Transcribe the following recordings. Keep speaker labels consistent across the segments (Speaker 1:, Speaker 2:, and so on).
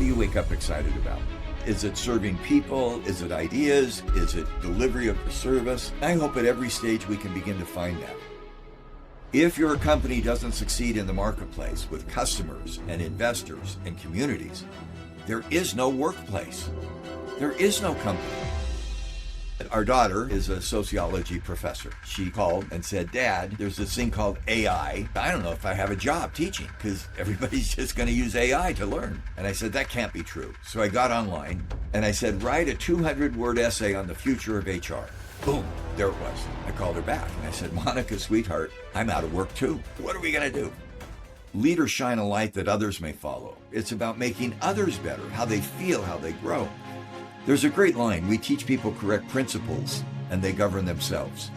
Speaker 1: do you wake up excited about? Is it serving people? Is it ideas? Is it delivery of the service? I hope at every stage we can begin to find that. If your company doesn't succeed in the marketplace with customers and investors and communities, there is no workplace. There is no company. Our daughter is a sociology professor. She called and said, Dad, there's this thing called AI. I don't know if I have a job teaching because everybody's just going to use AI to learn. And I said, that can't be true. So I got online and I said, write a 200-word essay on the future of HR. Boom, there it was. I called her back and I said, Monica, sweetheart, I'm out of work too. What are we going to do? Leaders shine a light that others may follow. It's about making others better, how they feel, how they grow. There's a great line, we teach people correct principles and they govern themselves.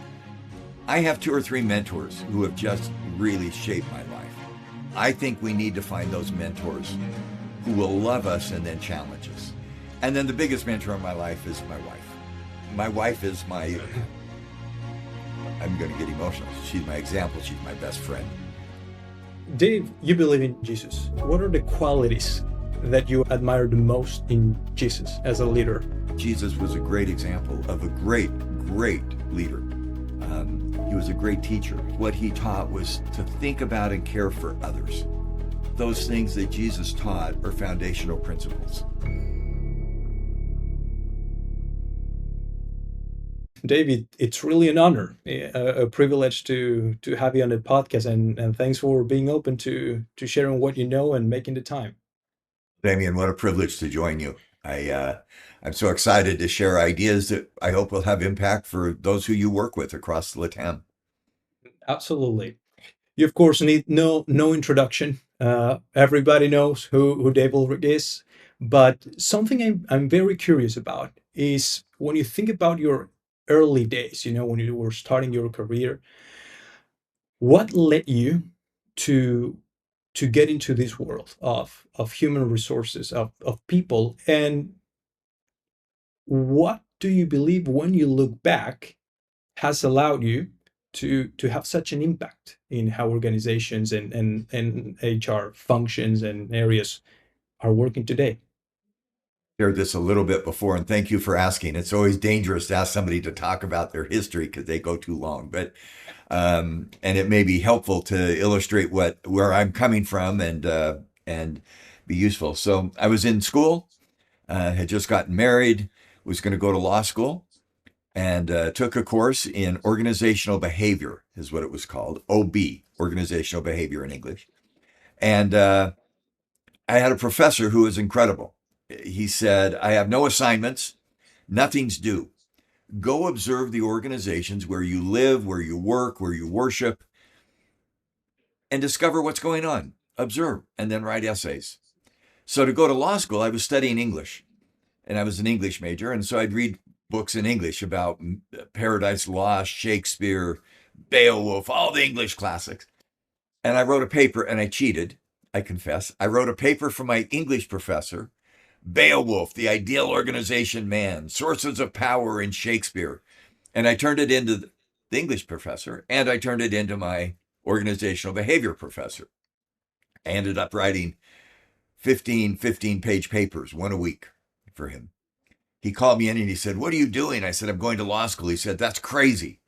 Speaker 1: I have 2 or 3 mentors who have just really shaped my life. I think we need to find those mentors who will love us and then challenge us. And then the biggest mentor in my life is my wife. My wife is I'm going to get emotional. She's my example. She's my best friend.
Speaker 2: Dave, you believe in Jesus. What are the qualities that you admire the most in Jesus as a leader?
Speaker 1: Jesus was a great example of a great leader. He was a great teacher. What he taught was to think about and care for others. Those things that Jesus taught are foundational principles.
Speaker 2: David, it's really an honor, a privilege to have you on the podcast, and thanks for being open to sharing what you know and making the time.
Speaker 1: Damien, what a privilege to join you. I'm so excited to share ideas that I hope will have impact for those who you work with across Latam.
Speaker 2: Absolutely. You, of course, need no introduction. Everybody knows who Dave Ulrich is. But something I'm very curious about is when you think about your early days, when you were starting your career, what led you to get into this world of human resources, of people, and what do you believe when you look back has allowed you to have such an impact in how organizations and HR functions and areas are working today?
Speaker 1: Shared this a little bit before, and thank you for asking. It's always dangerous to ask somebody to talk about their history because they go too long. But and it may be helpful to illustrate where I'm coming from and be useful. So I was in school, had just gotten married, was going to go to law school, and took a course in organizational behavior, is what it was called, OB, organizational behavior in English. And I had a professor who was incredible. He said, I have no assignments, nothing's due. Go observe the organizations where you live, where you work, where you worship, and discover what's going on. Observe, and then write essays. So to go to law school, I was studying English, and I was an English major, and so I'd read books in English about Paradise Lost, Shakespeare, Beowulf, all the English classics. And I wrote a paper, and I cheated, I confess. I wrote a paper for my English professor, Beowulf, the ideal organization man, sources of power in Shakespeare. And I turned it into the English professor, and I turned it into my organizational behavior professor. I ended up writing 15-page papers, one a week for him. He called me in and he said, what are you doing? I said, I'm going to law school. He said, that's crazy.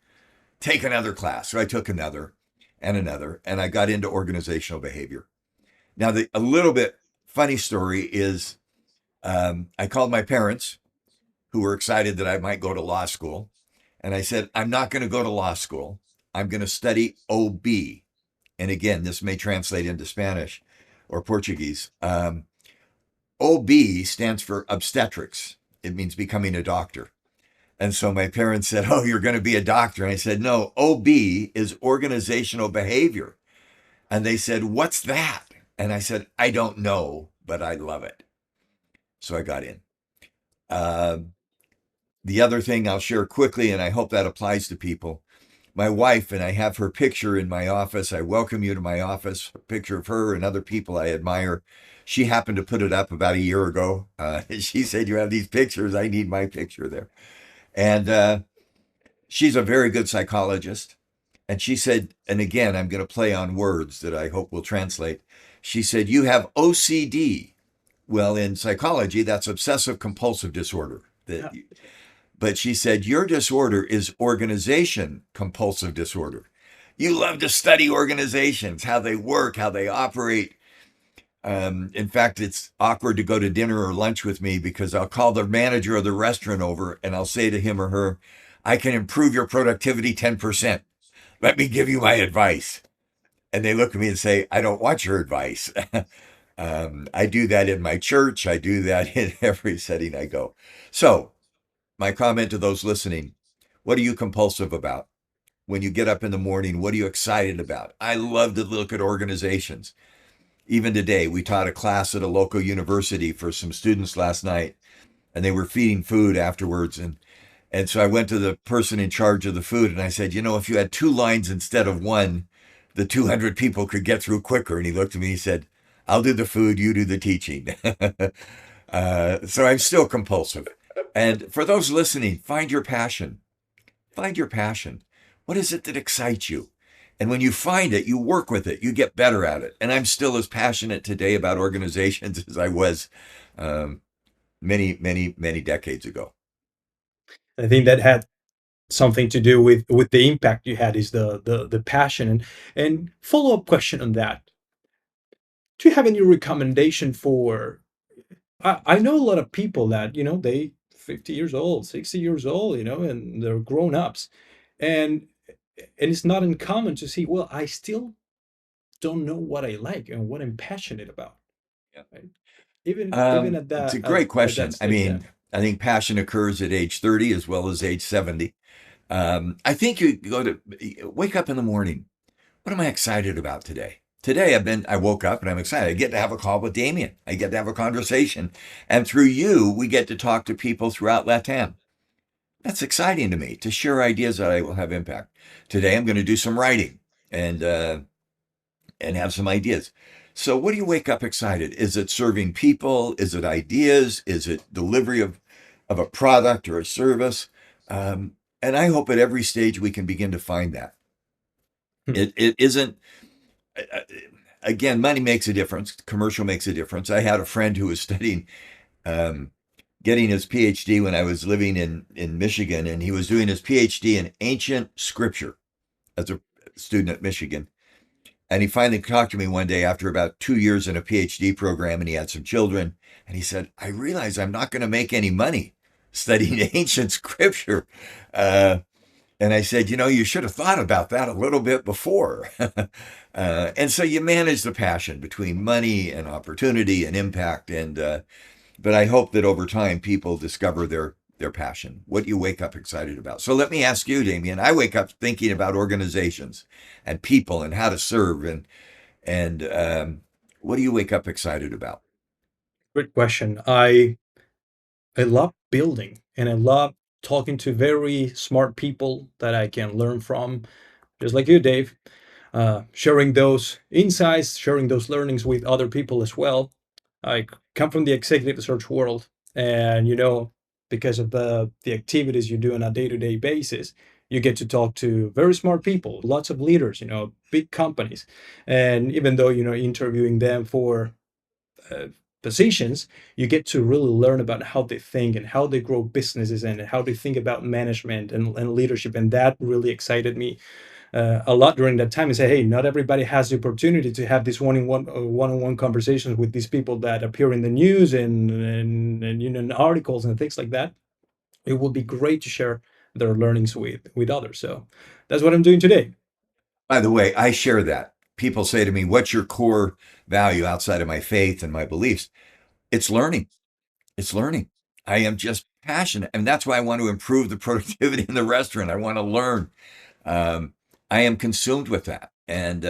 Speaker 1: Take another class. So I took another, and I got into organizational behavior. Now, a little bit funny story is I called my parents, who were excited that I might go to law school. And I said, I'm not going to go to law school. I'm going to study OB. And again, this may translate into Spanish or Portuguese. OB stands for obstetrics. It means becoming a doctor. And so my parents said, oh, you're going to be a doctor. And I said, no, OB is organizational behavior. And they said, what's that? And I said, I don't know, but I love it. So I got in. The other thing I'll share quickly, and I hope that applies to people, my wife, and I have her picture in my office. I welcome you to my office, a picture of her and other people I admire. She happened to put it up about a year ago. She said, you have these pictures. I need my picture there. And she's a very good psychologist. And she said, and again, I'm going to play on words that I hope will translate. She said, you have OCD, well, in psychology, that's obsessive compulsive disorder.
Speaker 2: Yeah.
Speaker 1: But she said, your disorder is organization compulsive disorder. You love to study organizations, how they work, how they operate. In fact, it's awkward to go to dinner or lunch with me because I'll call the manager of the restaurant over and I'll say to him or her, I can improve your productivity 10%. Let me give you my advice. And they look at me and say, I don't want your advice. I do that in my church. I do that in every setting I go. So, my comment to those listening, what are you compulsive about? When you get up in the morning, what are you excited about? I love to look at organizations. Even today, we taught a class at a local university for some students last night, and they were feeding food afterwards. And so I went to the person in charge of the food and I said, you know, if you had two lines instead of one, the 200 people could get through quicker. And he looked at me and he said, I'll do the food, you do the teaching. So I'm still compulsive. And for those listening, find your passion. Find your passion. What is it that excites you? And when you find it, you work with it, you get better at it. And I'm still as passionate today about organizations as I was many decades ago.
Speaker 2: I think that had something to do with the impact you had is the passion. And follow-up question on that. Do you have any recommendation for I know a lot of people that, they 50 years old, 60 years old, and they're grown ups. And it's not uncommon to see, well, I still don't know what I like and what I'm passionate about.
Speaker 1: Yeah.
Speaker 2: Right? Even at
Speaker 1: It's a
Speaker 2: that
Speaker 1: great
Speaker 2: at that
Speaker 1: question. I
Speaker 2: stage, yeah.
Speaker 1: mean, I think passion occurs at age 30 as well as age 70. I think you go to wake up in the morning. What am I excited about today? Today I woke up and I'm excited. I get to have a call with Damien. I get to have a conversation. And through you, we get to talk to people throughout LATAM. That's exciting to me to share ideas that I will have impact. Today I'm going to do some writing and have some ideas. So what do you wake up excited? Is it serving people? Is it ideas? Is it delivery of a product or a service? And I hope at every stage we can begin to find that.
Speaker 2: Hmm.
Speaker 1: It isn't, again, money makes a difference. Commercial makes a difference. I had a friend who was studying, getting his PhD when I was living in Michigan, and he was doing his PhD in ancient scripture as a student at Michigan. And he finally talked to me one day after about 2 years in a PhD program, and he had some children. And he said, I realize I'm not going to make any money studying ancient scripture. And I said, you should have thought about that a little bit before. And so you manage the passion between money and opportunity and impact. But I hope that over time people discover their passion, what you wake up excited about. So let me ask you, Damien. I wake up thinking about organizations and people and how to serve. And what do you wake up excited about?
Speaker 2: Great question. I love building and I love talking to very smart people that I can learn from, just like you, Dave. Sharing those insights, sharing those learnings with other people as well. I come from the executive search world, and because of the activities you do on a day-to-day basis, you get to talk to very smart people, lots of leaders, big companies, and even though interviewing them for uh, positions, you get to really learn about how they think and how they grow businesses and how they think about management and leadership, and that really excited me a lot during that time and say, hey, not everybody has the opportunity to have these one-on-one conversations with these people that appear in the news and in articles and things like that. It would be great to share their learnings with others. So that's what I'm doing today.
Speaker 1: By the way, I share that. People say to me, what's your core value outside of my faith and my beliefs? It's learning. It's learning. I am just passionate. And that's why I want to improve the productivity in the restaurant. I want to learn. Um, I am consumed with that and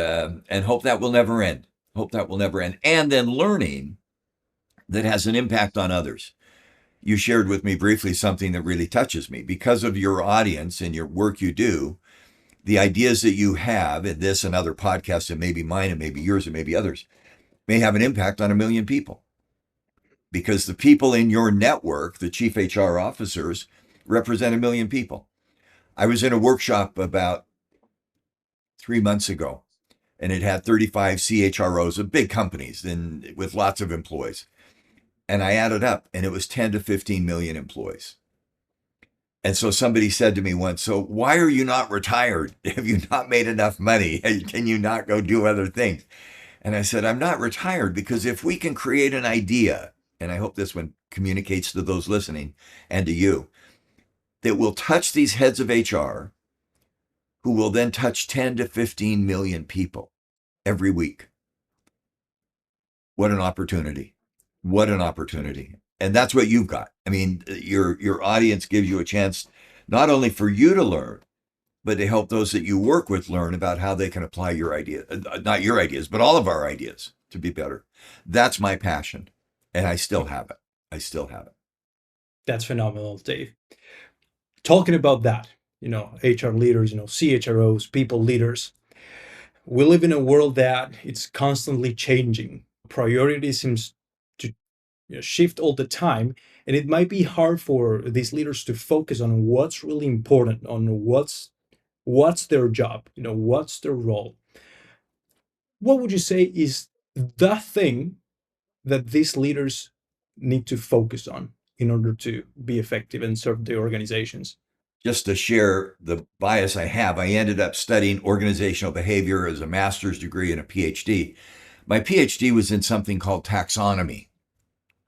Speaker 1: hope that will never end. Hope that will never end. And then learning that has an impact on others. You shared with me briefly something that really touches me because of your audience and your work you do. The ideas that you have in this and other podcasts, and maybe mine, and maybe yours, and maybe others, may have an impact on 1 million people because the people in your network, the chief HR officers, represent 1 million people. I was in a workshop about 3 months ago, and it had 35 CHROs of big companies and with lots of employees. And I added up, and it was 10 to 15 million employees. And so somebody said to me once, so why are you not retired? Have you not made enough money? Can you not go do other things? And I said, I'm not retired because if we can create an idea, and I hope this one communicates to those listening and to you, that will touch these heads of HR, who will then touch 10 to 15 million people every week. What an opportunity. What an opportunity. And that's what you've got. I mean, your audience gives you a chance not only for you to learn, but to help those that you work with learn about how they can apply your idea, not your ideas, but all of our ideas to be better. That's my passion. And I still have it. I still have it.
Speaker 2: That's phenomenal, Dave. Talking about that, HR leaders, CHROs, people leaders, we live in a world that it's constantly changing. Priority seems to shift all the time, and it might be hard for these leaders to focus on what's really important, on what's their job, what's their role. What would you say is the thing that these leaders need to focus on in order to be effective and serve the organizations?
Speaker 1: Just to share the bias I have, I ended up studying organizational behavior as a master's degree and a PhD. My PhD was in something called taxonomy,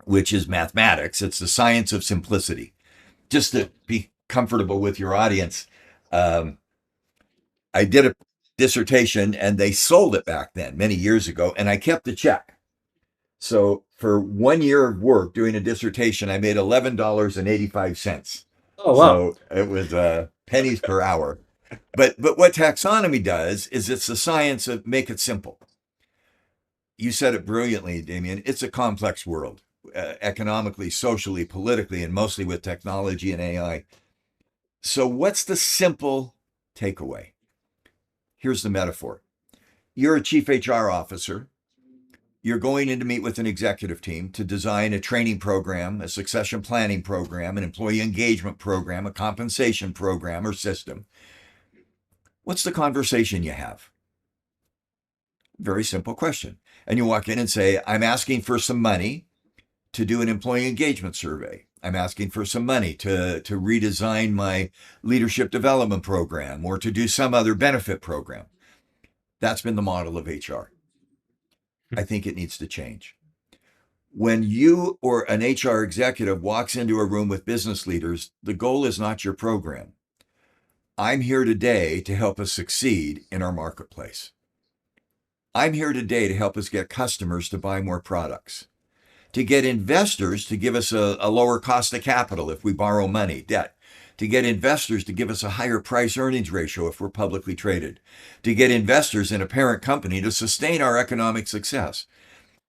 Speaker 1: which is mathematics. It's the science of simplicity. Just to be comfortable with your audience, I did a dissertation and they sold it back then, many years ago, and I kept the check. So for 1 year of work doing a dissertation, I made $11.85.
Speaker 2: Oh, wow.
Speaker 1: So it was pennies per hour. But what taxonomy does is it's the science of make it simple. You said it brilliantly, Damien. It's a complex world, economically, socially, politically, and mostly with technology and AI. So what's the simple takeaway? Here's the metaphor. You're a chief HR officer. You're going in to meet with an executive team to design a training program, a succession planning program, an employee engagement program, a compensation program or system. What's the conversation you have? Very simple question. And you walk in and say, I'm asking for some money to do an employee engagement survey. I'm asking for some money to redesign my leadership development program or to do some other benefit program. That's been the model of HR. I think it needs to change. When you or an HR executive walks into a room with business leaders, the goal is not your program. I'm here today to help us succeed in our marketplace. I'm here today to help us get customers to buy more products, to get investors to give us a lower cost of capital if we borrow money, debt, to get investors to give us a higher price earnings ratio if we're publicly traded, to get investors in a parent company to sustain our economic success.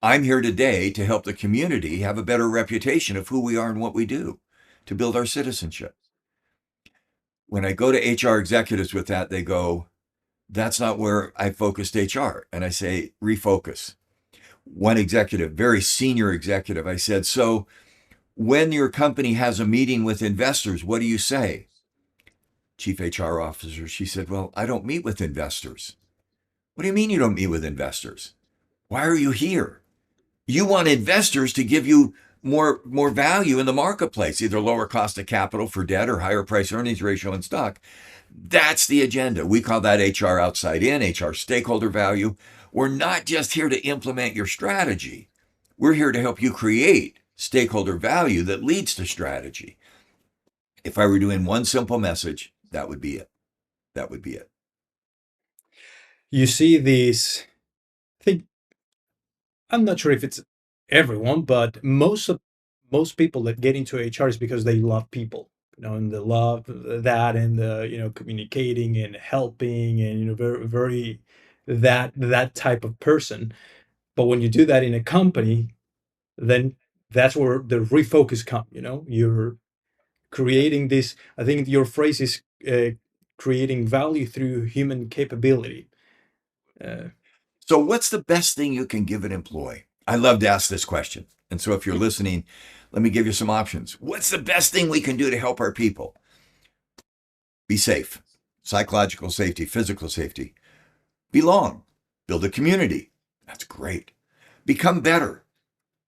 Speaker 1: I'm here today to help the community have a better reputation of who we are and what we do, to build our citizenship. When I go to HR executives with that, they go, that's not where I focused HR. And I say, refocus. One executive, very senior executive, I said, so when your company has a meeting with investors, what do you say? Chief HR officer, she said, well, I don't meet with investors. What do you mean you don't meet with investors? Why are you here? You want investors to give you more value in the marketplace, either lower cost of capital for debt or higher price earnings ratio in stock. That's the agenda. We call that HR outside in, HR stakeholder value. We're not just here to implement your strategy. We're here to help you create stakeholder value that leads to strategy. If I were doing one simple message, that would be it. That would be it.
Speaker 2: You see these, I think, I'm not sure if it's everyone, but most people that get into HR is because they love people, and they love that and the, communicating and helping and, very, very that type of person. But when you do that in a company, then that's where the refocus come, you're creating this, I think your phrase is creating value through human capability. Uh,
Speaker 1: So, what's the best thing you can give an employee? I love to ask this question. And so, if you're listening, let me give you some options. What's the best thing we can do to help our people? Be safe, psychological safety, physical safety. Belong, build a community. That's great. Become better.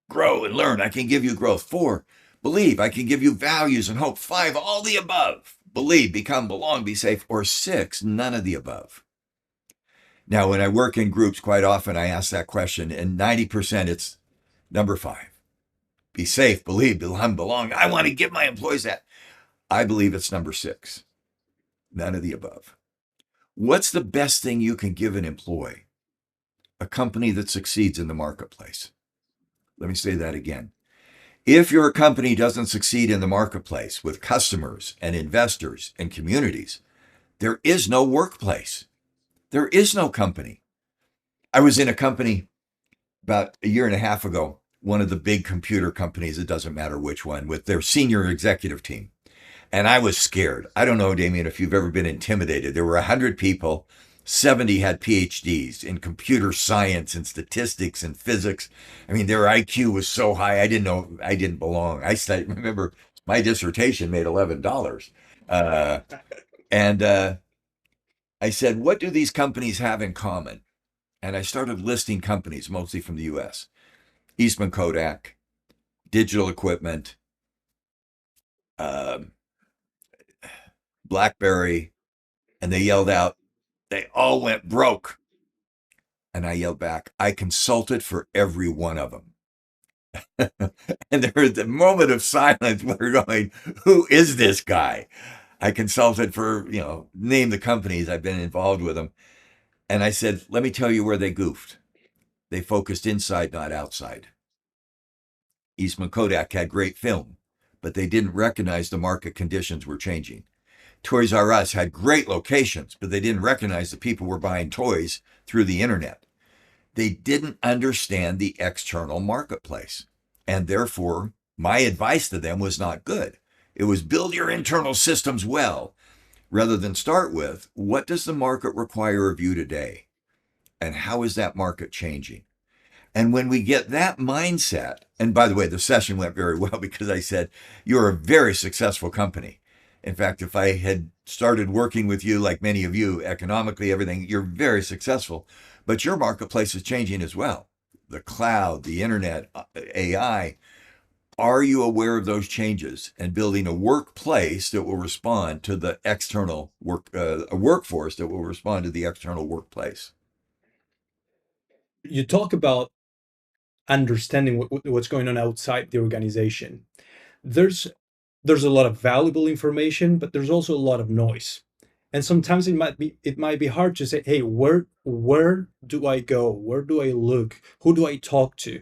Speaker 1: grow and learn. I can give you growth. 4, believe. I can give you values and hope. 5, all the above. Believe, become, belong, be safe. Or 6, none of the above. Now, when I work in groups, quite often I ask that question, and 90% it's number 5. Be safe, believe, belong. I want to give my employees that. I believe it's number 6. None of the above. What's the best thing you can give an employee? A company that succeeds in the marketplace. Let me say that again. If your company doesn't succeed in the marketplace with customers and investors and communities, there is no workplace. There is no company. I was in a company about a year and a half ago, one of the big computer companies, it doesn't matter which one, with their senior executive team. And I was scared. I don't know, Damien, if you've ever been intimidated. There were 100 people, 70 had PhDs in computer science and statistics and physics. I mean, their IQ was so high, I didn't know I didn't belong. Remember, my dissertation made $11. Uh, and I said, what do these companies have in common? And I started listing companies, mostly from the US. Eastman Kodak, Digital Equipment, um, BlackBerry, and they yelled out, they all went broke. And I yelled back, I consulted for every one of them. And there was a moment of silence. We're going, who is this guy? I consulted for, name the companies, I've been involved with them. And I said, let me tell you where they goofed. They focused inside, not outside. Eastman Kodak had great film, but they didn't recognize the market conditions were changing. Toys R Us had great locations, but they didn't recognize that people were buying toys through the internet. They didn't understand the external marketplace. And therefore, my advice to them was not good. It was build your internal systems well, rather than start with, what does the market require of you today? And how is that market changing? And when we get that mindset, and by the way, the session went very well because I said, you're a very successful company. In fact, if I had started working with you, like many of you, economically, everything, you're very successful. But your marketplace is changing as well. The cloud, the internet, AI. Are you aware of those changes and building a workplace that will respond to the external a workforce that will respond to the external workplace?
Speaker 2: You talk about understanding what's going on outside the organization. There's there's a lot of valuable information, but there's also a lot of noise. And sometimes it might be hard to say, hey, where do I go? Where do I look? Who do I talk to?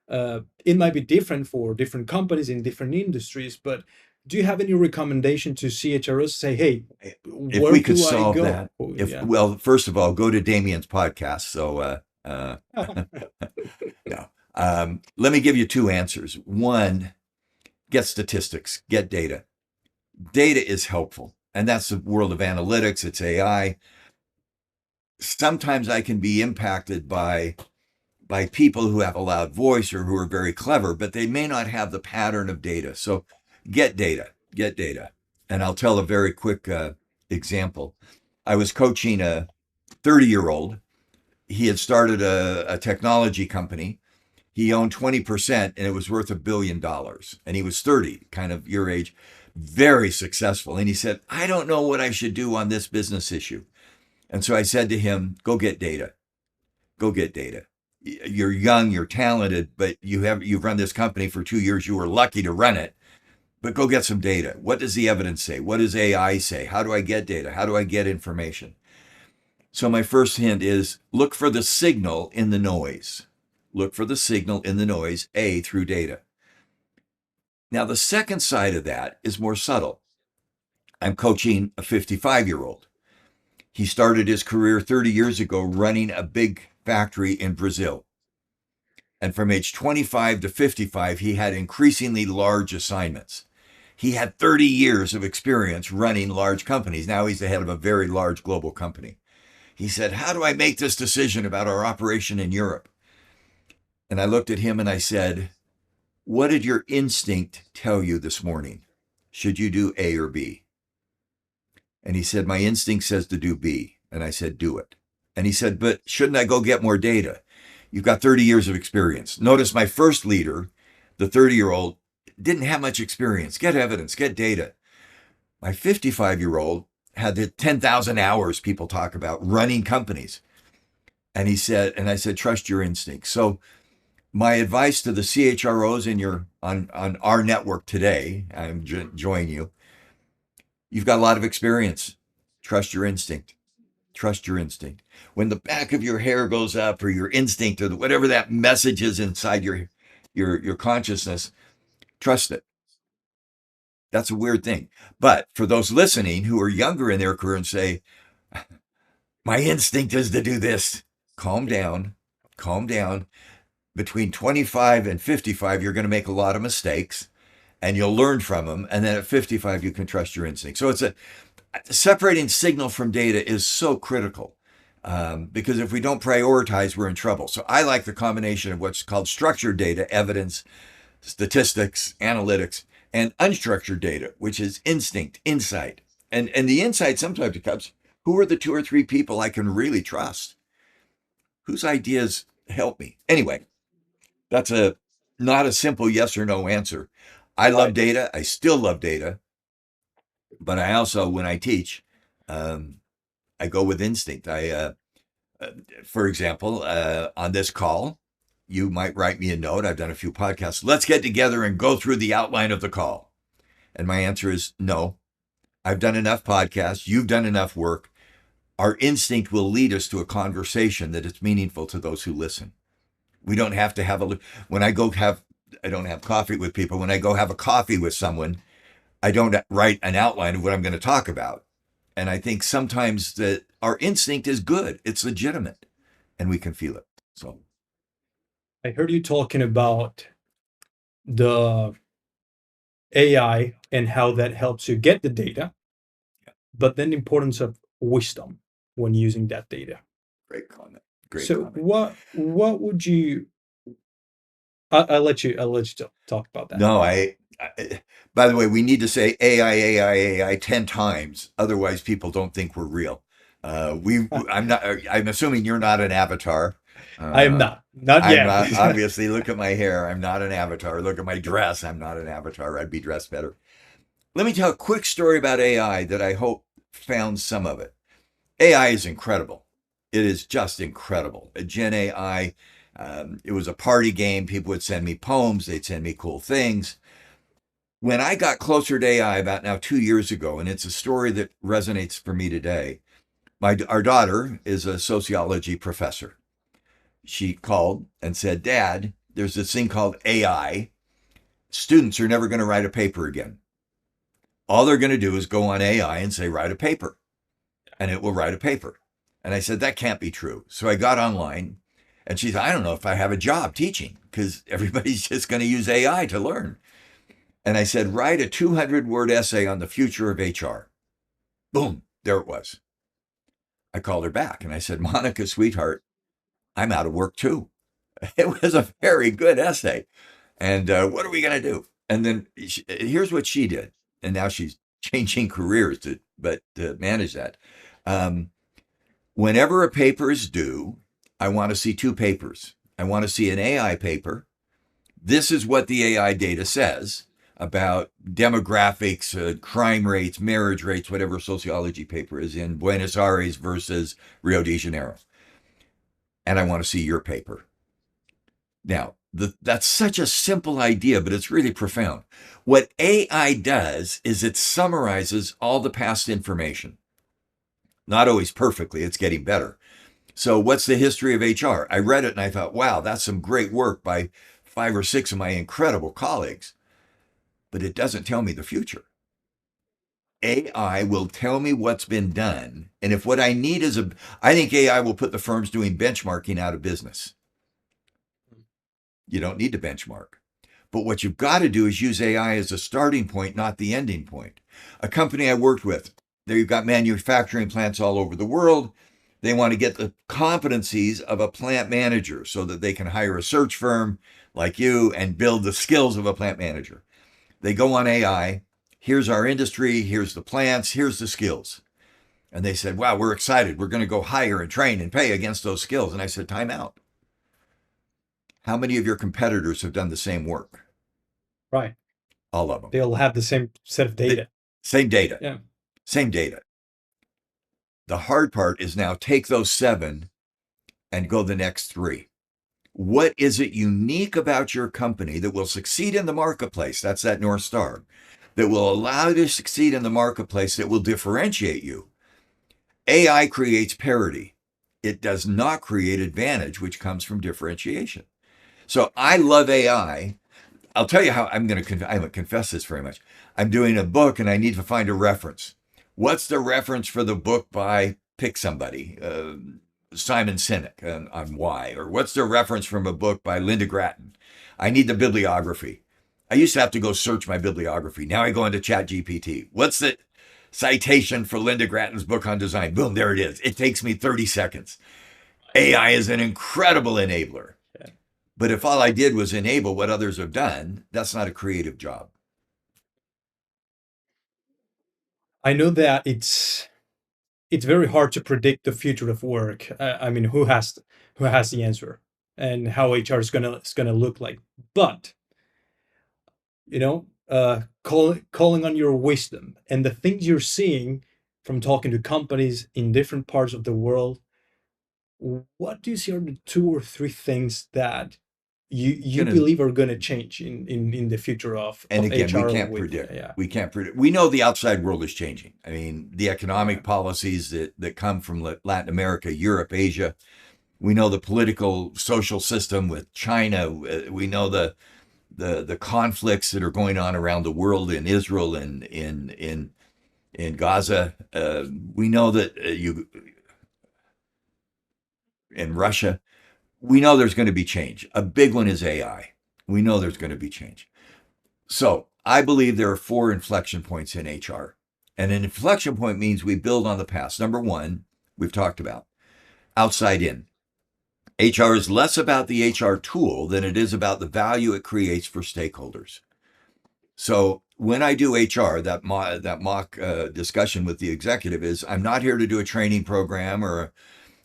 Speaker 2: It might be different for different companies in different industries, but do you have any recommendation to CHROs to say, hey,
Speaker 1: If
Speaker 2: where
Speaker 1: we could
Speaker 2: do I
Speaker 1: solve
Speaker 2: go?
Speaker 1: that,
Speaker 2: Oh,
Speaker 1: if
Speaker 2: yeah.
Speaker 1: well, first of all, go to Damien's podcast. So, no. Let me give you 2 answers. One, get statistics, get data. Data is helpful, and that's the world of analytics. It's AI. Sometimes I can be impacted by people who have a loud voice or who are very clever, but they may not have the pattern of data. So get data. And I'll tell a very quick example. I was coaching a 30-year-old. He had started a technology company. He owned 20% and it was worth $1 billion. And he was 30, kind of your age, very successful. And he said, I don't know what I should do on this business issue. And so I said to him, go get data. Go get data. You're young, you're talented, but you've run this company for 2 years. You were lucky to run it, but go get some data. What does the evidence say? What does AI say? How do I get data? How do I get information? So my first hint is look for the signal in the noise. Look for the signal in the noise, through data. Now, the second side of that is more subtle. I'm coaching a 55-year-old. He started his career 30 years ago running a big factory in Brazil. And from age 25 to 55, he had increasingly large assignments. He had 30 years of experience running large companies. Now he's the head of a very large global company. He said, how do I make this decision about our operation in Europe? And I looked at him and I said, what did your instinct tell you this morning? Should you do A or B? And he said, my instinct says to do B. And I said, do it. And he said, but shouldn't I go get more data? You've got 30 years of experience. Notice my first leader, the 30-year-old, didn't have much experience. Get evidence, get data. My 55-year-old had the 10,000 hours people talk about running companies. And I said, trust your instincts. So my advice to the CHROs on our network today, I'm joining you. You've got a lot of experience. Trust your instinct. Trust your instinct. When the back of your hair goes up, or your instinct, or whatever that message is inside your consciousness, trust it. That's a weird thing. But for those listening who are younger in their career and say, my instinct is to do this, calm down, calm down. Between 25 and 55, you're going to make a lot of mistakes and you'll learn from them. And then at 55, you can trust your instinct. So separating signal from data is so critical, because if we don't prioritize, we're in trouble. So I like the combination of what's called structured data, evidence, statistics, analytics, and unstructured data, which is instinct, insight. And the insight sometimes becomes, who are the 2 or 3 people I can really trust? Whose ideas help me? Anyway, that's not a simple yes or no answer. I love data. I still love data. But I also, when I teach, I go with instinct. For example, on this call, you might write me a note. I've done a few podcasts. Let's get together and go through the outline of the call. And my answer is no. I've done enough podcasts. You've done enough work. Our instinct will lead us to a conversation that is meaningful to those who listen. We don't have to have I don't have coffee with people. When I go have a coffee with someone, I don't write an outline of what I'm going to talk about. And I think sometimes that our instinct is good. It's legitimate and we can feel it. So
Speaker 2: I heard you talking about the AI and how that helps you get the data, but then the importance of wisdom when using that data.
Speaker 1: great comment. Great
Speaker 2: So
Speaker 1: comment.
Speaker 2: what would you? I'll let you talk about that.
Speaker 1: No, by the way, we need to say AI 10 times. Otherwise people don't think we're real. I'm assuming you're not an avatar.
Speaker 2: I am not
Speaker 1: I'm
Speaker 2: yet.
Speaker 1: not, obviously, look at my hair. I'm not an avatar. Look at my dress. I'm not an avatar. I'd be dressed better. Let me tell a quick story about AI that I hope found some of it. AI is incredible. It is just incredible. Gen AI, it was a party game. People would send me poems. They'd send me cool things. When I got closer to AI about now 2 years ago, and it's a story that resonates for me today, our daughter is a sociology professor. She called and said, Dad, there's this thing called AI. Students are never going to write a paper again. All they're going to do is go on AI and say, write a paper, and it will write a paper. And I said, that can't be true. So I got online, and she said, I don't know if I have a job teaching because everybody's just going to use AI to learn. And I said, write a 200-word essay on the future of HR. Boom, there it was. I called her back and I said, Monica, sweetheart, I'm out of work too. It was a very good essay. And what are we going to do? And then here's what she did. And now she's changing careers to manage that. Whenever a paper is due, I want to see 2 papers. I want to see an AI paper. This is what the AI data says about demographics, crime rates, marriage rates, whatever sociology paper is in Buenos Aires versus Rio de Janeiro. And I want to see your paper. Now, that's such a simple idea, but it's really profound. What AI does is it summarizes all the past information. Not always perfectly, it's getting better. So what's the history of HR? I read it and I thought, wow, that's some great work by 5 or 6 of my incredible colleagues. But it doesn't tell me the future. AI will tell me what's been done. And if what I need is I think AI will put the firms doing benchmarking out of business. You don't need to benchmark. But what you've got to do is use AI as a starting point, not the ending point. A company I worked with, they've got manufacturing plants all over the world. They want to get the competencies of a plant manager so that they can hire a search firm like you and build the skills of a plant manager. They go on AI. Here's our industry. Here's the plants. Here's the skills. And they said, wow, we're excited. We're going to go hire and train and pay against those skills. And I said, time out. How many of your competitors have done the same work?
Speaker 2: Right.
Speaker 1: All of them.
Speaker 2: They all have the same set of data.
Speaker 1: Same data.
Speaker 2: Yeah.
Speaker 1: Same data. The hard part is now take those 7 and go the next 3. What is it unique about your company that will succeed in the marketplace? That's that North Star that will allow you to succeed in the marketplace, that will differentiate you. AI creates parity. It does not create advantage, which comes from differentiation. So I love AI. I'll tell you how I haven't confessed this very much. I'm doing a book and I need to find a reference. What's the reference for the book by pick somebody? Simon Sinek on why, or what's the reference from a book by Linda Grattan? I need the bibliography. I used to have to go search my bibliography. Now I go into ChatGPT. What's the citation for Linda Grattan's book on design? Boom, there it is. It takes me 30 seconds. AI is an incredible enabler.
Speaker 2: Yeah.
Speaker 1: But if all I did was enable what others have done, that's not a creative job.
Speaker 2: I know that it's very hard to predict the future of work. I mean, who has the answer and how HR is gonna look like? But calling on your wisdom and the things you're seeing from talking to companies in different parts of the world, what do you see are the 2 or 3 things that you believe are going to change in the future of
Speaker 1: And again,
Speaker 2: HR
Speaker 1: we can't
Speaker 2: with,
Speaker 1: predict.
Speaker 2: yeah.
Speaker 1: We can't predict. We know the outside world is changing. I mean, the economic policies that come from Latin America, Europe, Asia. We know the political, social system with China. We know the conflicts that are going on around the world in Israel and in Gaza. We know that in Russia. We know there's going to be change. A big one is AI. We know there's going to be change. So I believe there are 4 inflection points in HR. And an inflection point means we build on the past. Number 1, we've talked about outside in. HR is less about the HR tool than it is about the value it creates for stakeholders. So when I do HR, that mock discussion with the executive is, I'm not here to do a training program or a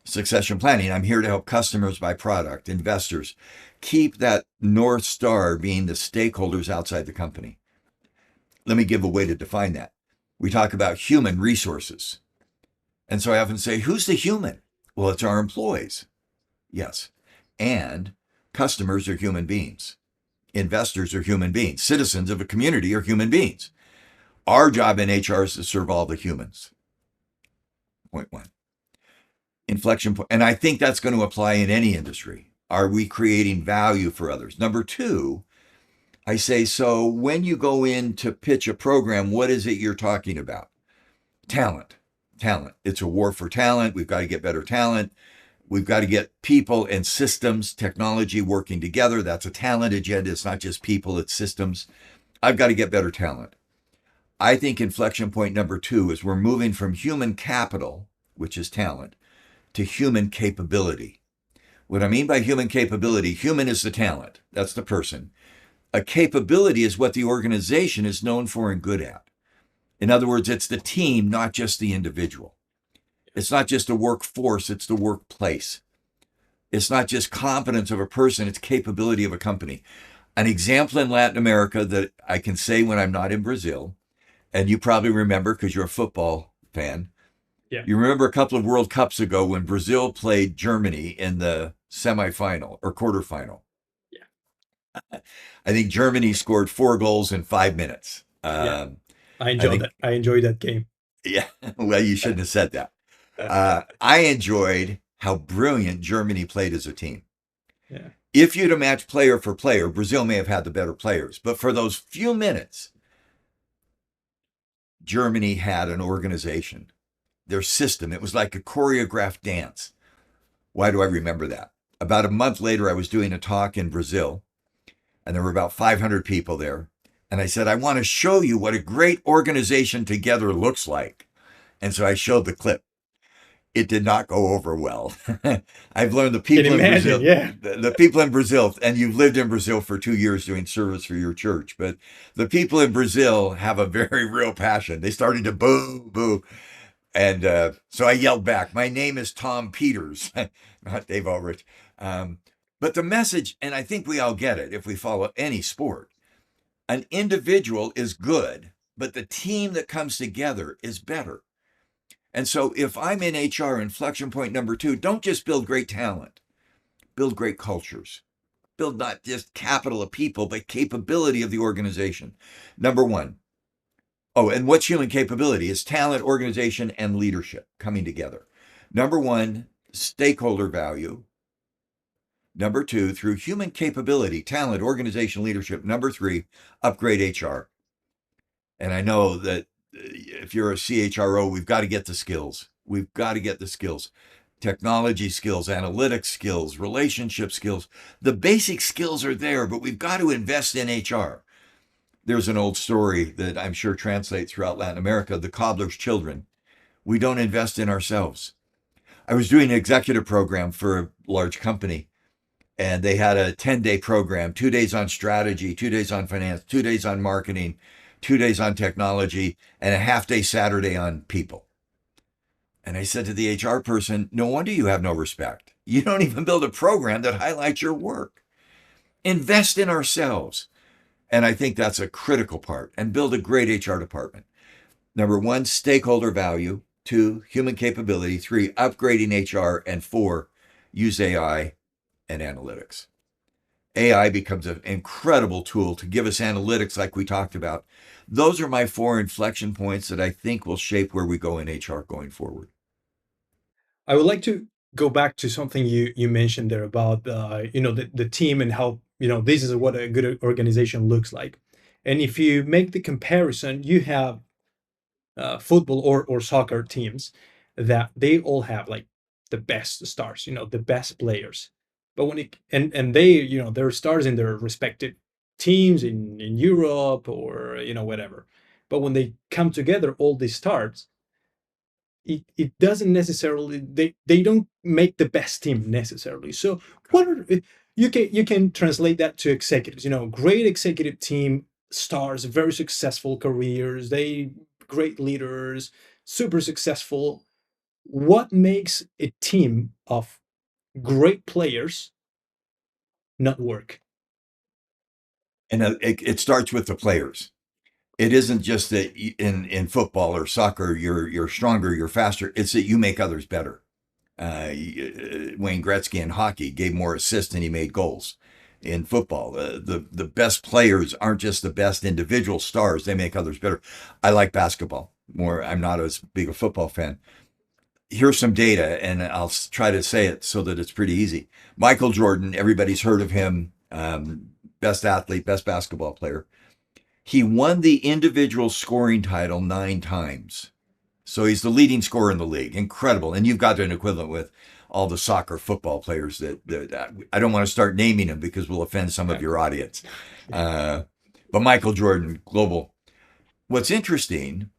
Speaker 1: succession planning. I'm here to help customers buy product, investors. Keep that North Star being the stakeholders outside the company. Let me give a way to define that. We talk about human resources. And so I often say, who's the human? Well, it's our employees. Yes. And customers are human beings. Investors are human beings. Citizens of a community are human beings. Our job in HR is to serve all the humans. Point 1. Inflection point. And I think that's going to apply in any industry. Are we creating value for others? Number 2, I say, so when you go in to pitch a program, what is it you're talking about? Talent. It's a war for talent. We've got to get better talent. We've got to get people and systems, technology working together. That's a talent agenda. It's not just people, it's systems. I've got to get better talent. I think inflection point number 2 is we're moving from human capital, which is talent, to human capability. What I mean by human capability, human is the talent. That's the person. A capability is what the organization is known for and good at. In other words, it's the team, not just the individual. It's not just a workforce, it's the workplace. It's not just competence of a person, it's capability of a company. An example in Latin America that I can say when I'm not in Brazil, and you probably remember because you're a football fan.
Speaker 2: Yeah.
Speaker 1: You remember a couple of World Cups ago when Brazil played Germany in the semifinal or quarterfinal.
Speaker 2: Yeah.
Speaker 1: I think Germany scored 4 goals in 5 minutes.
Speaker 2: Yeah. I enjoyed that game.
Speaker 1: Yeah. Well, you shouldn't have said that. I enjoyed how brilliant Germany played as a team.
Speaker 2: Yeah.
Speaker 1: If you'd have matched player for player, Brazil may have had the better players. But for those few minutes, Germany had an organization. Their system, it was like a choreographed dance. Why do I remember that? About a month later, I was doing a talk in Brazil, and there were about 500 people there. And I said, I want to show you what a great organization together looks like. And so I showed the clip. It did not go over well. I've learned the people in Brazil,
Speaker 2: yeah.
Speaker 1: the people in Brazil, and you've lived in Brazil for 2 years doing service for your church, but the people in Brazil have a very real passion. They started to boo, boo. And so I yelled back, my name is Tom Peters, not Dave Ulrich. But the message, and I think we all get it if we follow any sport, an individual is good, but the team that comes together is better. And so if I'm in HR, inflection point number 2, don't just build great talent, build great cultures. Build not just capital of people, but capability of the organization. Number 1. Oh, and what's human capability? Is talent, organization, and leadership coming together. Number 1, stakeholder value. Number 2, through human capability, talent, organization, leadership. Number 3, upgrade HR. And I know that if you're a CHRO, we've got to get the skills. We've got to get the skills. Technology skills, analytics skills, relationship skills. The basic skills are there, but we've got to invest in HR. There's an old story that I'm sure translates throughout Latin America, the cobbler's children. We don't invest in ourselves. I was doing an executive program for a large company, and they had a 10-day program, 2 days on strategy, 2 days on finance, 2 days on marketing, 2 days on technology, and a half-day Saturday on people. And I said to the HR person, no wonder you have no respect. You don't even build a program that highlights your work. Invest in ourselves. And I think that's a critical part. And build a great HR department. Number 1, stakeholder value. 2, human capability. 3, upgrading HR. And 4, use AI and analytics. AI becomes an incredible tool to give us analytics like we talked about. Those are my 4 inflection points that I think will shape where we go in HR going forward.
Speaker 2: I would like to go back to something you mentioned there about the team and how this is what a good organization looks like. And if you make the comparison, you have football or soccer teams that they all have like the best stars, the best players. But when it and they, they're stars in their respective teams in Europe or whatever. But when they come together, all these stars, it doesn't necessarily, they don't make the best team necessarily. So what are you can translate that to executives, great executive team, stars, very successful careers, they great leaders, super successful. What makes a team of great players not work?
Speaker 1: And it starts with the players. It isn't just that in football or soccer you're stronger, you're faster. It's that you make others better. Wayne Gretzky in hockey gave more assists than he made goals. In football, the best players aren't just the best individual stars; they make others better. I like basketball more. I'm not as big a football fan. Here's some data, and I'll try to say it so that it's pretty easy. Michael Jordan, everybody's heard of him. Best athlete, best basketball player. He won the individual scoring title 9 times. So he's the leading scorer in the league. Incredible. And you've got an equivalent with all the soccer football players that I don't want to start naming them because we'll offend some of your audience. But Michael Jordan, global. What's interesting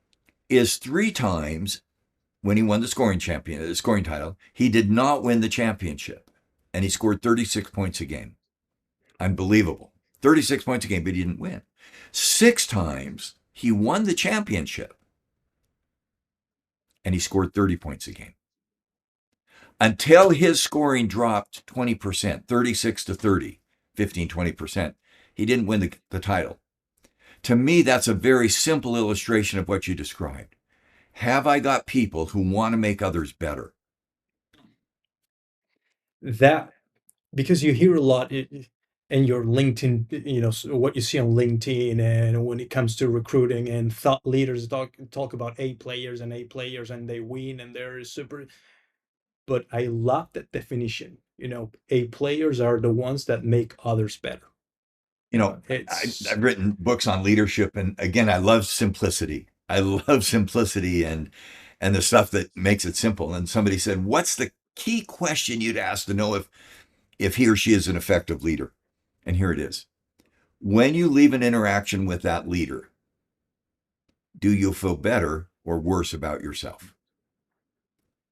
Speaker 1: is 3 times when he won the scoring title, he did not win the championship. And he scored 36 points a game. Unbelievable. 36 points a game, but he didn't win. 6 times he won the championship and he scored 30 points a game. Until his scoring dropped 20%, 36 to 30, 15, 20%, he didn't win the title. To me, that's a very simple illustration of what you described. Have I got people who want to make others better?
Speaker 2: That, because you hear a lot in your LinkedIn, what you see on LinkedIn, and when it comes to recruiting and thought leaders talk about A players and they win and they're super. But I love that definition. A players are the ones that make others better. It's
Speaker 1: I've written books on leadership, and again, I love simplicity. I love simplicity and the stuff that makes it simple. And somebody said, "What's the key question you'd ask to know if he or she is an effective leader?" And here it is. When you leave an interaction with that leader, do you feel better or worse about yourself?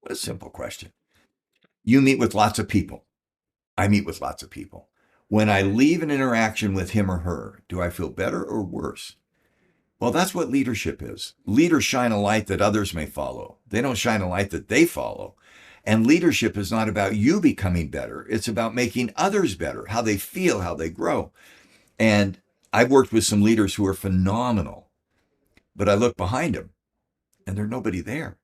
Speaker 1: What a simple question. You meet with lots of people. I meet with lots of people. When I leave an interaction with him or her, do I feel better or worse? Well, that's what leadership is. Leaders shine a light that others may follow. They don't shine a light that they follow. And leadership is not about you becoming better. It's about making others better, how they feel, how they grow. And I've worked with some leaders who are phenomenal, but I look behind them and there's nobody there.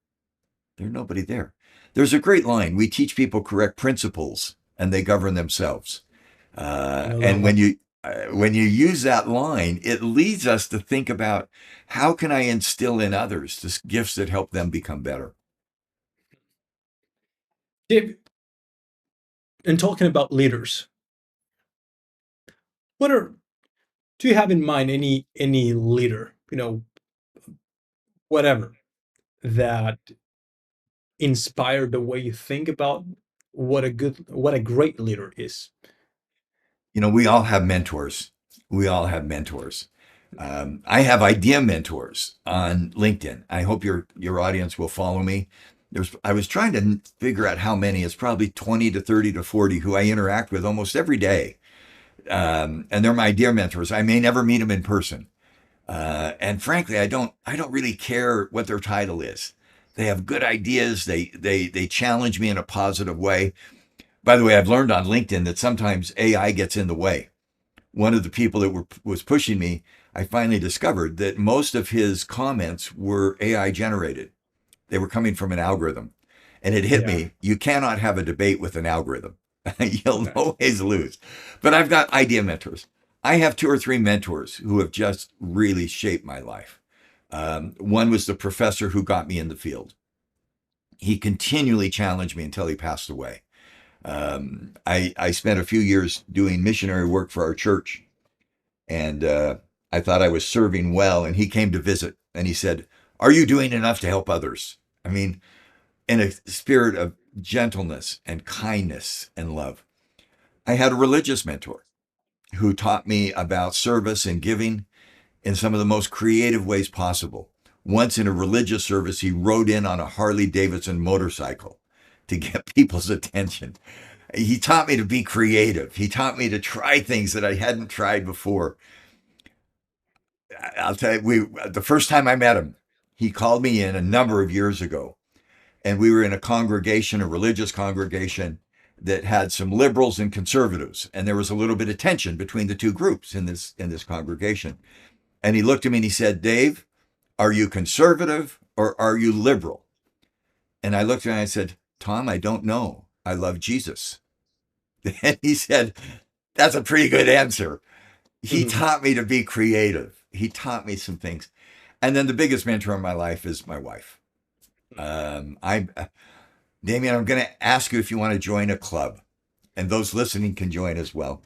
Speaker 1: There's nobody there. There's a great line. We teach people correct principles and they govern themselves.
Speaker 2: I know that
Speaker 1: And
Speaker 2: one.
Speaker 1: when you use that line, it leads us to think about how can I instill in others the gifts that help them become better.
Speaker 2: Dave, and talking about leaders, what are do you have in mind any leader, whatever, that inspired the way you think about what a great leader is?
Speaker 1: We all have mentors. We all have mentors. I have idea mentors on LinkedIn. I hope your audience will follow me. I was trying to figure out how many. It's probably 20 to 30 to 40 who I interact with almost every day. And they're my idea mentors. I may never meet them in person. And frankly, I don't really care what their title is. They have good ideas. They challenge me in a positive way. By the way, I've learned on LinkedIn that sometimes AI gets in the way. One of the people that was pushing me, I finally discovered that most of his comments were AI generated. They were coming from an algorithm. And it hit
Speaker 2: Yeah.
Speaker 1: me, you cannot have a debate with an algorithm. You'll always lose. But I've got idea mentors. I have two or three mentors who have just really shaped my life. One was the professor who got me in the field. He continually challenged me until he passed away. I spent a few years doing missionary work for our church, and I thought I was serving well. And he came to visit, and he said, "Are you doing enough to help others?" I mean, in a spirit of gentleness and kindness and love. I had a religious mentor who taught me about service and giving in some of the most creative ways possible. Once in a religious service, he rode in on a Harley Davidson motorcycle to get people's attention. He taught me to be creative. He taught me to try things that I hadn't tried before. I'll tell you, the first time I met him, he called me in a number of years ago, and we were in a congregation, a religious congregation that had some liberals and conservatives, and there was a little bit of tension between the two groups in this congregation. And he looked at me and he said, "Dave, are you conservative or are you liberal?" And I looked at him and I said, "Tom, I don't know. I love Jesus." And he said, "That's a pretty good answer." He
Speaker 2: Mhm.
Speaker 1: taught me to be creative. He taught me some things. And then the biggest mentor in my life is my wife. I, Damien, I'm going to ask you if you want to join a club, and those listening can join as well,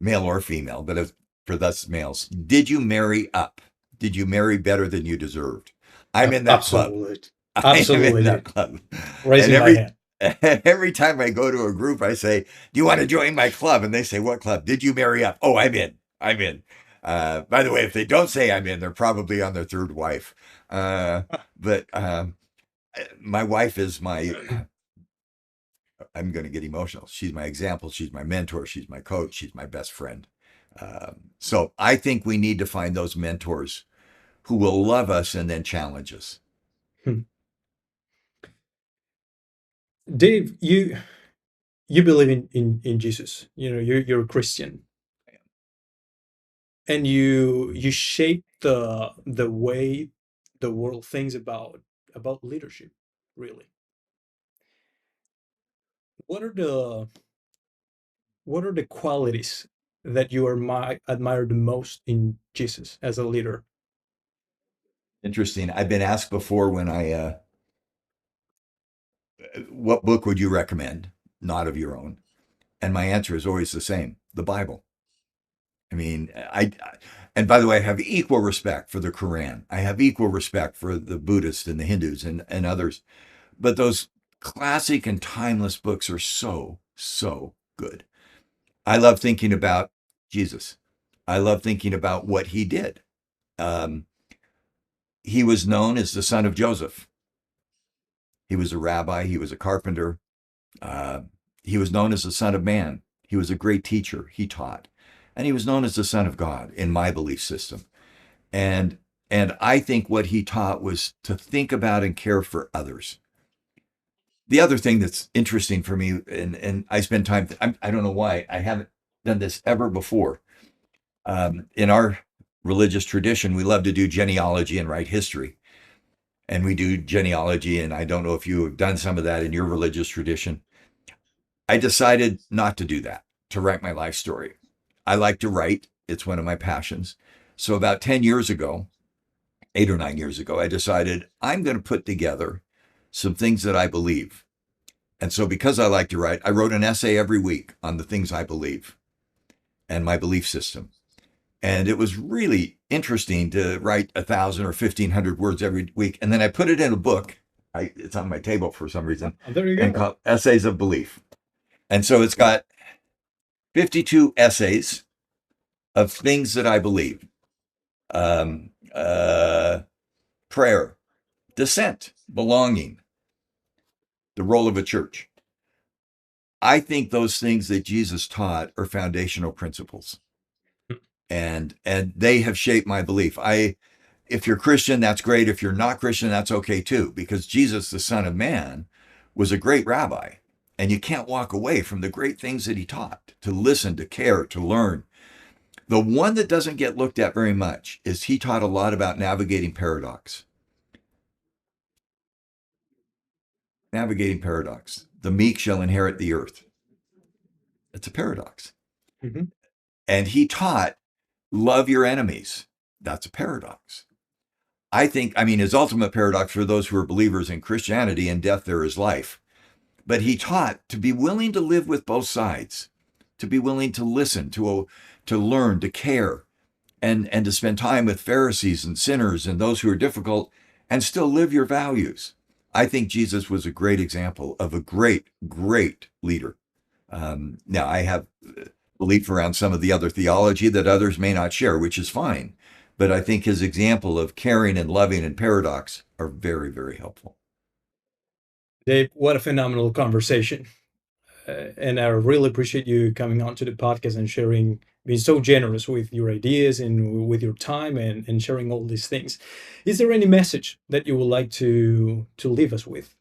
Speaker 1: male or female. But for us males, did you marry up? Did you marry better than you deserved? I'm in that club.
Speaker 2: Absolutely.
Speaker 1: I am in
Speaker 2: Absolutely,
Speaker 1: that
Speaker 2: dude.
Speaker 1: club. And
Speaker 2: Raising my hand.
Speaker 1: every time I go to a group, I say, "Do you want to join my club?" And they say, "What club? Did you marry up?" "Oh, I'm in. I'm in." By the way, if they don't say I'm in, they're probably on their third wife. But my wife is my. I'm going to get emotional. She's my example. She's my mentor. She's my coach. She's my best friend. So I think we need to find those mentors who will love us and then challenge us.
Speaker 2: Dave, you believe in Jesus. You're a Christian, and you shape the way the world thinks about leadership. Really, what are the what are the qualities that you admire the most in Jesus as a leader?
Speaker 1: Interesting. I've been asked before what book would you recommend, not of your own? And my answer is always the same: the Bible. I mean, and by the way, I have equal respect for the Quran. I have equal respect for the Buddhists and the Hindus and others. But those classic and timeless books are so, so good. I love thinking about Jesus. I love thinking about what he did. Um, he was known as the son of Joseph. He was a rabbi, he was a carpenter. Uh, he was known as the Son of Man. He was a great teacher. He taught. And he was known as the Son of God in my belief system. And I think what he taught was to think about and care for others. The other thing that's interesting for me, and I spend time, I don't know why I haven't done this ever before. In our religious tradition, we love to do genealogy and write history. And we do genealogy, and I don't know if you have done some of that in your religious tradition. I decided not to do that, to write my life story. I like to write, it's one of my passions. So about 10 years ago, 8 or 9 years ago, I decided I'm going to put together some things that I believe. And so, because I like to write, I wrote an essay every week on the things I believe and my belief system. And it was really interesting to write 1,000 or 1,500 words every week. And then I put it in a book. It's on my table for some reason,
Speaker 2: Oh, there you
Speaker 1: and
Speaker 2: go.
Speaker 1: called Essays of Belief. And so it's got 52 essays of things that I believe. Um, uh, Prayer, dissent, belonging, the role of a church. I think those things that Jesus taught are foundational principles, and they have shaped my belief. If you're Christian, that's great. If you're not Christian, that's okay too, because Jesus, the Son of Man, was a great rabbi, and you can't walk away from the great things that he taught. To listen, to care, to learn. The one that doesn't get looked at very much is he taught a lot about navigating paradox. Navigating paradox. The meek shall inherit the earth. It's a paradox.
Speaker 2: Hmm.
Speaker 1: And he taught, love your enemies. That's a paradox. I mean, his ultimate paradox for those who are believers in Christianity, in death there is life. But he taught to be willing to live with both sides, to be willing to listen, to learn, to care, and to spend time with Pharisees and sinners and those who are difficult and still live your values. I think Jesus was a great example of a great, great leader. Now, I have belief around some of the other theology that others may not share, which is fine. But I think his example of caring and loving and paradox are very, very helpful.
Speaker 2: Dave, what a phenomenal conversation. And I really appreciate you coming on to the podcast and sharing, being so generous with your ideas and with your time and sharing all these things. Is there any message that you would like to leave us with?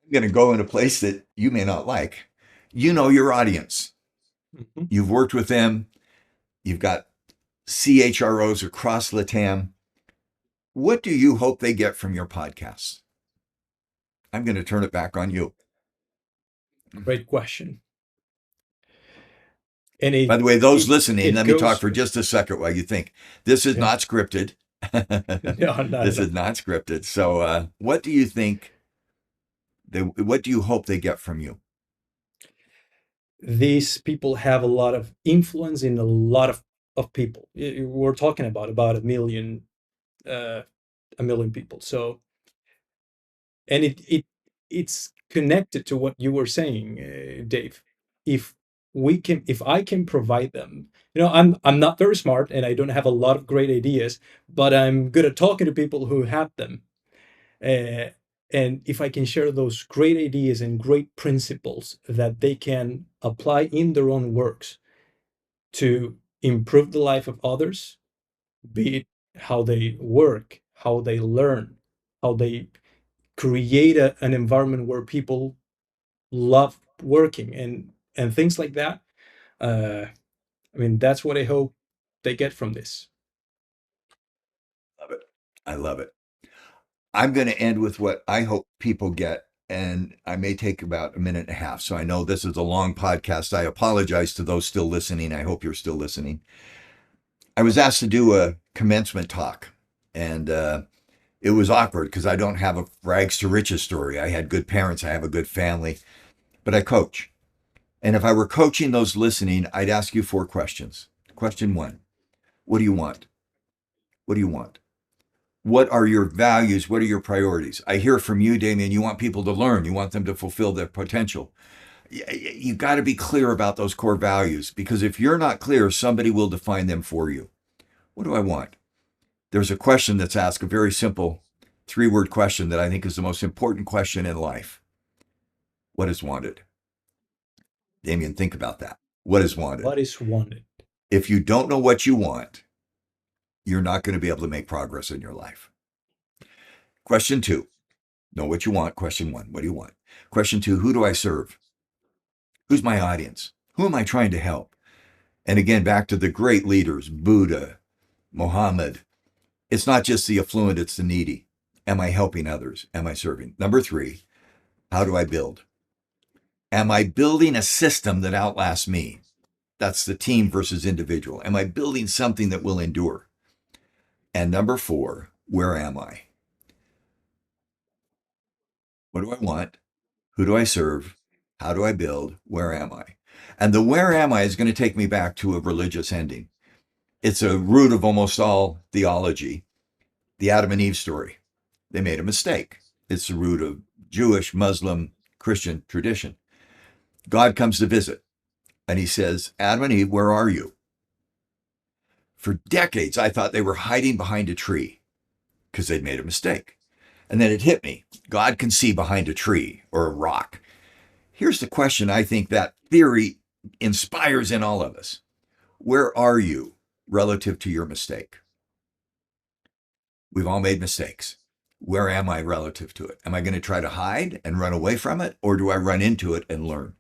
Speaker 1: I'm going to go in a place that you may not like. You know your audience.
Speaker 2: Mhm.
Speaker 1: You've worked with them. You've got CHROs across Latam. What do you hope they get from your podcast? I'm going to turn it back on you.
Speaker 2: Great question. And
Speaker 1: By
Speaker 2: it
Speaker 1: the way, those
Speaker 2: it
Speaker 1: listening,
Speaker 2: it
Speaker 1: let me talk
Speaker 2: goes.
Speaker 1: for just a second while you think. This is
Speaker 2: Yeah.
Speaker 1: not scripted.
Speaker 2: No, not
Speaker 1: This
Speaker 2: at
Speaker 1: is
Speaker 2: all.
Speaker 1: not scripted. So, what do you think? What do you hope they get from you?
Speaker 2: These people have a lot of influence in a lot of people. We're talking about uh, a million people. So, and it's connected to what you were saying, Dave. If if I can provide them, I'm not very smart and I don't have a lot of great ideas, but I'm good at talking to people who have them. Uh, and if I can share those great ideas and great principles that they can apply in their own works to improve the life of others, be it how they work, how they learn, how they create an environment where people love working and things like that. Uh, I mean, that's what I hope they get from this.
Speaker 1: Love it. I love it. I'm going to end with what I hope people get, and I may take about a minute and a half. So I know this is a long podcast. I apologize to those still listening. I hope you're still listening. I was asked to do a commencement talk, and it was awkward because I don't have a rags to riches story. I had good parents, I have a good family, but I coach. And if I were coaching those listening, I'd ask you 4 questions. Question one: what do you want? What do you want? What are your values? What are your priorities? I hear from you, Damien, you want people to learn, you want them to fulfill their potential. You've got to be clear about those core values, because if you're not clear, somebody will define them for you. What do I want? There's a question that's asked, a very simple 3-word question that I think is the most important question in life. What is wanted? Damien, think about that. What is wanted?
Speaker 2: What is wanted?
Speaker 1: If you don't know what you want, you're not going to be able to make progress in your life. Question 2: Know what you want. Question one, what do you want? Question two, who do I serve? Who's my audience? Who am I trying to help? And again, back to the great leaders, Buddha, Muhammad. It's not just the affluent, it's the needy. Am I helping others? Am I serving? Number three, how do I build? Am I building a system that outlasts me? That's the team versus individual. Am I building something that will endure? And number four, where am I? What do I want? Who do I serve? How do I build? Where am I? And the where am I is going to take me back to a religious ending. It's a root of almost all theology. The Adam and Eve story. They made a mistake. It's the root of Jewish, Muslim, Christian tradition. God comes to visit and he says, Adam and Eve, where are you? For decades, I thought they were hiding behind a tree because they'd made a mistake. And then it hit me. God can see behind a tree or a rock. Here's the question I think that theory inspires in all of us. Where are you relative to your mistake? We've all made mistakes. Where am I relative to it? Am I going to try to hide and run away from it, or do I run into it and learn?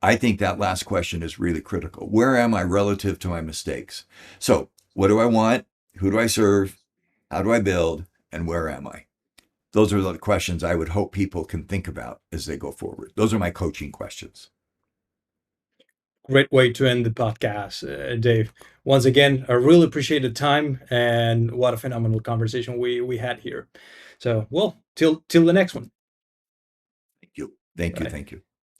Speaker 1: I think that last question is really critical. Where am I relative to my mistakes? So, what do I want? Who do I serve? How do I build? And where am I? Those are the questions I would hope people can think about as they go forward. Those are my coaching questions.
Speaker 2: Great way to end the podcast, Dave. Once again, I really appreciate the time and what a phenomenal conversation we had here. So, well, till the next one.
Speaker 1: Thank you. Thank you.
Speaker 2: Bye.
Speaker 1: Thank you.